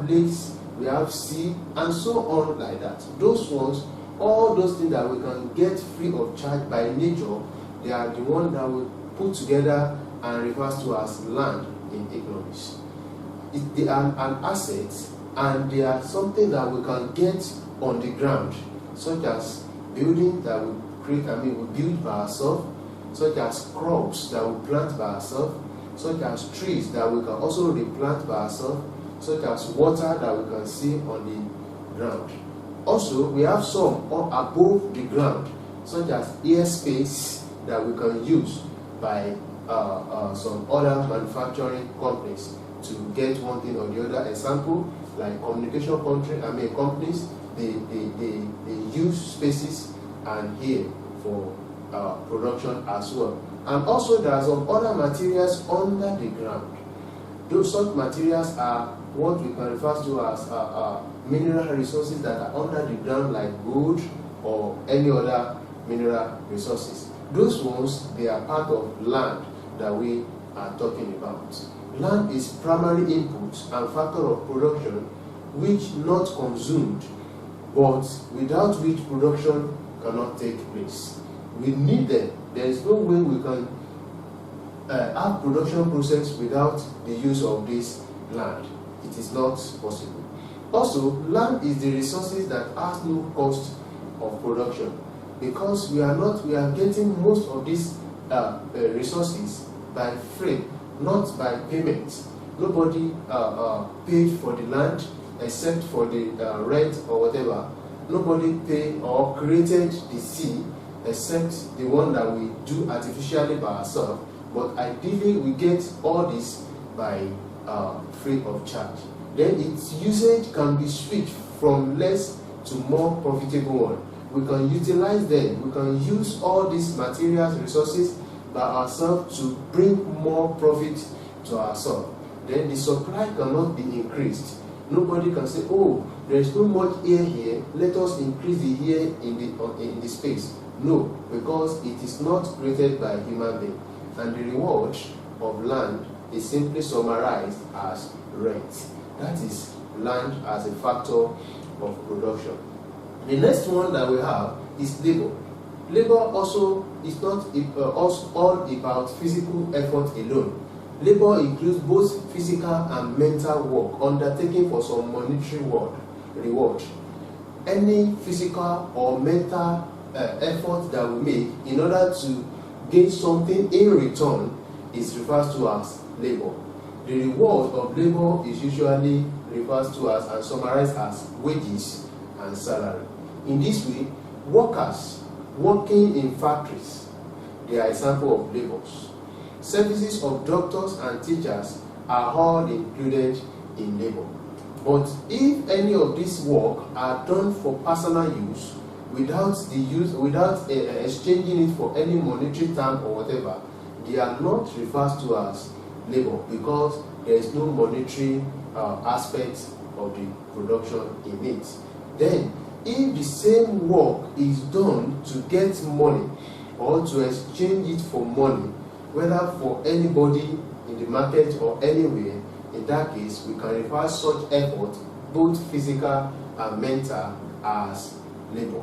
have lakes, we have sea, and so on like that. Those ones, all those things that we can get free of charge by nature, they are the ones that we put together and refers to as land in economics. They are an asset, and they are something that we can get on the ground, such as building that we create, we build by ourselves, such as crops that we plant by ourselves, such as trees that we can also replant by ourselves, such as water that we can see on the ground. Also, we have some above the ground, such as airspace that we can use by some other manufacturing companies to get one thing or the other. Example, like communication companies, they use spaces and here for production as well. And also there are some other materials under the ground. Those such materials are what we can refer to as mineral resources that are under the ground, like gold or any other mineral resources. Those ones, they are part of land that we are talking about. Land is primary input and factor of production which not consumed, but without which production cannot take place. We need them. There is no way we can have production process without the use of this land. It is not possible. Also, land is the resources that has no cost of production, because we are getting most of these resources by free, not by payment. Nobody paid for the land except for the rent or whatever. Nobody paid or created the sea except the one that we do artificially by ourselves. But ideally, we get all this by free of charge. Then its usage can be switched from less to more profitable one. We can utilize them. We can use all these materials, resources by ourselves to bring more profit to ourselves. Then the supply cannot be increased. Nobody can say, oh, there is too much air here, let us increase the air in the space. No, because it is not created by human being. And the reward of land is simply summarized as rent. That is land as a factor of production. The next one that we have is labor. Labor also is not all about physical effort alone. Labor includes both physical and mental work undertaken for some monetary reward. Any physical or mental effort that we make in order to gain something in return is referred to as labor. The reward of labor is usually referred to as and summarized as wages and salary. In this way, workers working in factories, they are example of labors. Services of doctors and teachers are all included in labor. But if any of these work are done for personal use, without exchanging it for any monetary term or whatever, they are not referred to as labor, because there is no monetary aspect of the production in it. Then, if the same work is done to get money or to exchange it for money, whether for anybody in the market or anywhere, in that case, we can refer such effort, both physical and mental, as labor.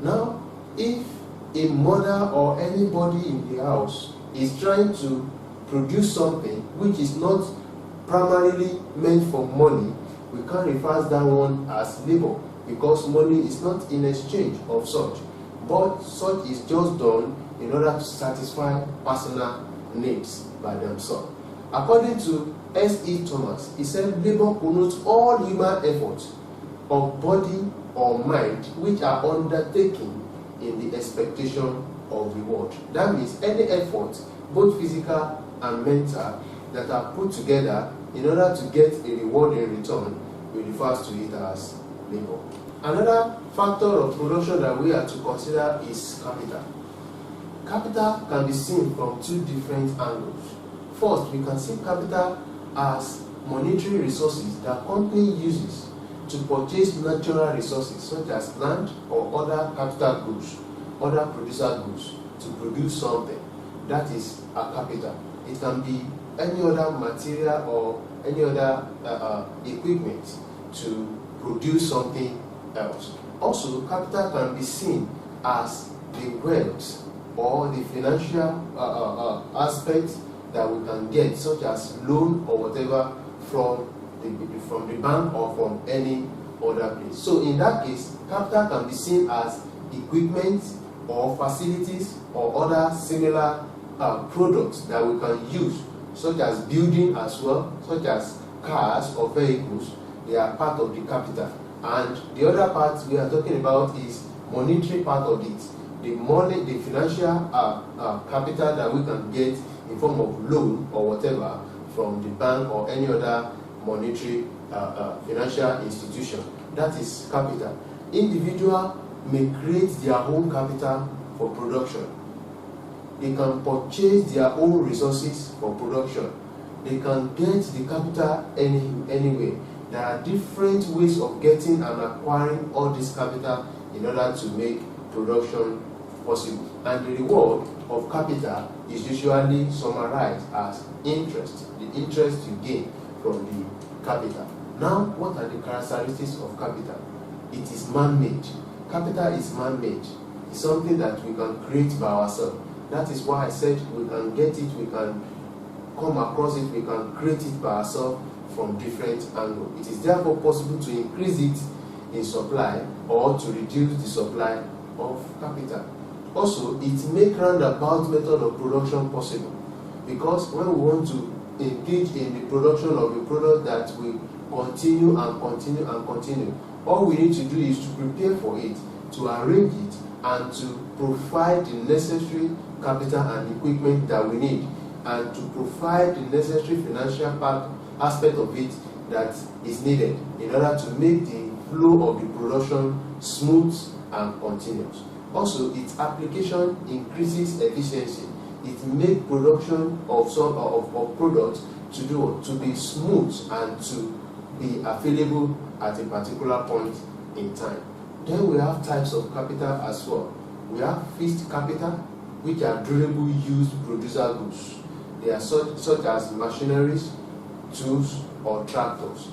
Now, if a mother or anybody in the house is trying to produce something which is not primarily meant for money, we can refer that one as labor, because money is not in exchange of such, but such is just done in order to satisfy personal needs by themselves. According to S.E. Thomas, he said labor connotes all human efforts of body or mind which are undertaken in the expectation of reward. That means any effort, both physical and mental, that are put together in order to get a reward in return, we refer to it as labor. Another factor of production that we have to consider is capital. Capital can be seen from two different angles. First, we can see capital as monetary resources that company uses to purchase natural resources such as land or other capital goods, other producer goods, to produce something. That is a capital. It can be any other material or any other equipment to produce something else. Also, capital can be seen as the wealth or the financial aspect that we can get, such as loan or whatever from the bank or from any other place. So in that case, capital can be seen as equipment or facilities or other similar products that we can use, such as building as well, such as cars or vehicles. They are part of the capital. And the other part we are talking about is monetary part of it. The money, the financial capital that we can get in form of loan or whatever from the bank or any other monetary financial institution. That is capital. Individual may create their own capital for production. They can purchase their own resources for production. They can get the capital anyway. There are different ways of getting and acquiring all this capital in order to make production possible. And the reward of capital is usually summarized as interest, the interest you gain from the capital. Now, what are the characteristics of capital? It is man-made. Capital is man-made. It's something that we can create by ourselves. That is why I said we can get it, we can come across it, we can create it by ourselves from different angles. It is therefore possible to increase it in supply or to reduce the supply of capital. Also, it makes roundabout method of production possible, because when we want to engage in the production of a product that will continue and continue and continue, all we need to do is to prepare for it, to arrange it, and to provide the necessary capital and equipment that we need, and to provide the necessary financial aspect of it that is needed in order to make the flow of the production smooth and continuous. Also, its application increases efficiency. It makes production of products to be smooth and to be available at a particular point in time. Then we have types of capital as well. We have fixed capital, which are durable used producer goods. They are such as machineries, tools, or tractors.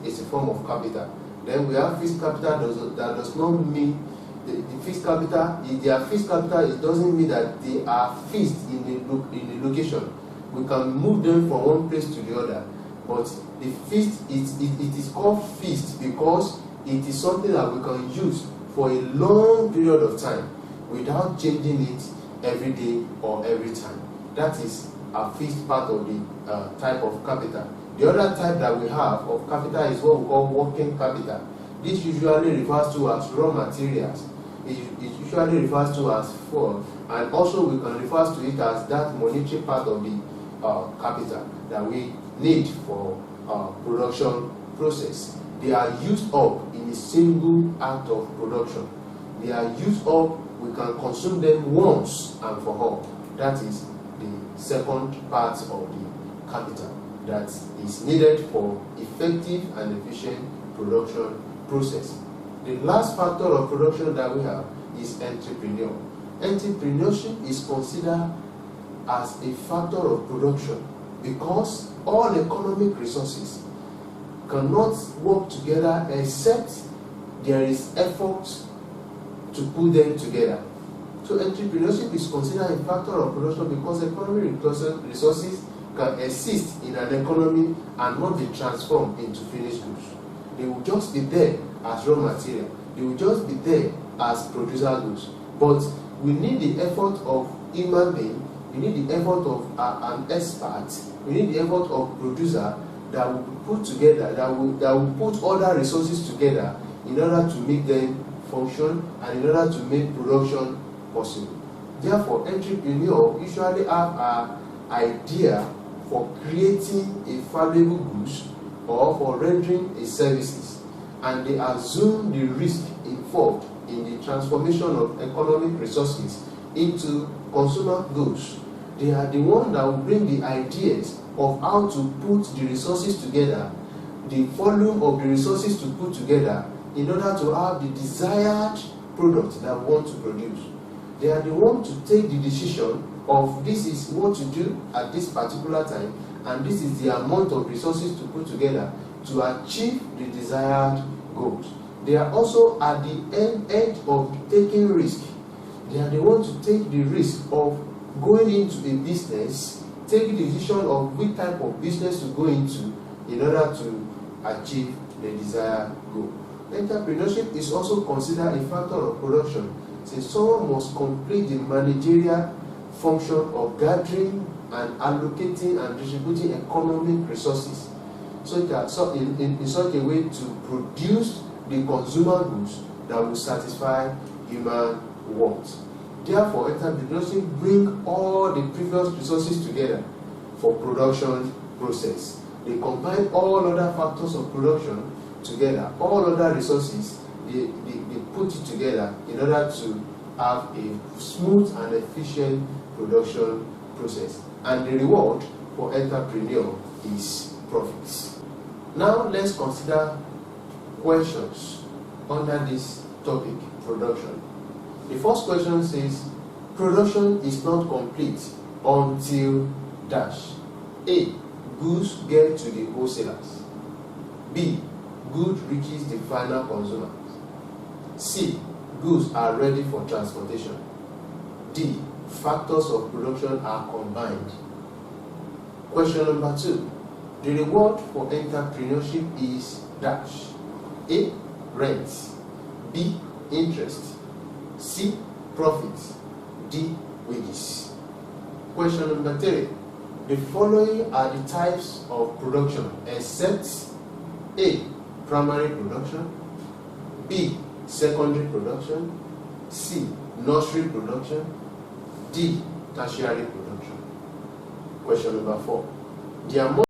It's a form of capital. Then we have fixed capital that does not mean the fixed capital. If they are fixed capital, it doesn't mean that they are fixed in the location. We can move them from one place to the other. But the fixed, it is called fixed because it is something that we can use for a long period of time without changing it every day or every time. That is a fixed part of the type of capital. The other type that we have of capital is what we call working capital. This usually refers to as raw materials. It usually refers to as fuel, and also we can refer to it as that monetary part of the capital that we need for production process. They are used up in a single act of production. They are used up, we can consume them once and for all. That is the second part of the capital that is needed for effective and efficient production process. The last factor of production that we have is entrepreneur. Entrepreneurship is considered as a factor of production because all economic resources cannot work together except there is effort to put them together. So entrepreneurship is considered a factor of production because economic resources can exist in an economy and not be transformed into finished goods. They will just be there as raw material. They will just be there as producer goods. But we need the effort of human being, we need the effort of an expert, we need the effort of producer that will put together, that will put other resources together in order to make them function and in order to make production possible. Therefore, entrepreneurs usually have an idea for creating a valuable goods or for rendering a services, and they assume the risk involved in the transformation of economic resources into consumer goods. They are the ones that will bring the ideas of how to put the resources together, the volume of the resources to put together in order to have the desired product that we want to produce. They are the ones to take the decision of this is what to do at this particular time and this is the amount of resources to put together to achieve the desired goals. They are also at the edge of taking risk. They are the ones to take the risk of going into a business, take the decision of which type of business to go into in order to achieve the desired goal. Entrepreneurship is also considered a factor of production, since someone must complete the managerial function of gathering and allocating and distributing economic resources in such a way to produce the consumer goods that will satisfy human wants. Therefore, entrepreneurship brings all the previous resources together for production process. They combine all other factors of production together, all other resources, they put it together in order to have a smooth and efficient production process. And the reward for entrepreneur is profits. Now let's consider questions under this topic, production. The first question says, production is not complete until dash. A. Goods get to the wholesalers. B. Goods reaches the final consumer. C. Goods are ready for transportation. D. Factors of production are combined. Question number 2. The reward for entrepreneurship is dash. A. Rent. B. Interest. C. Profit. D. Wages. Question number 3. The following are the types of production except A. Primary production. B. Secondary production. C. Nursery production. D. Tertiary production. Question number 4. The amount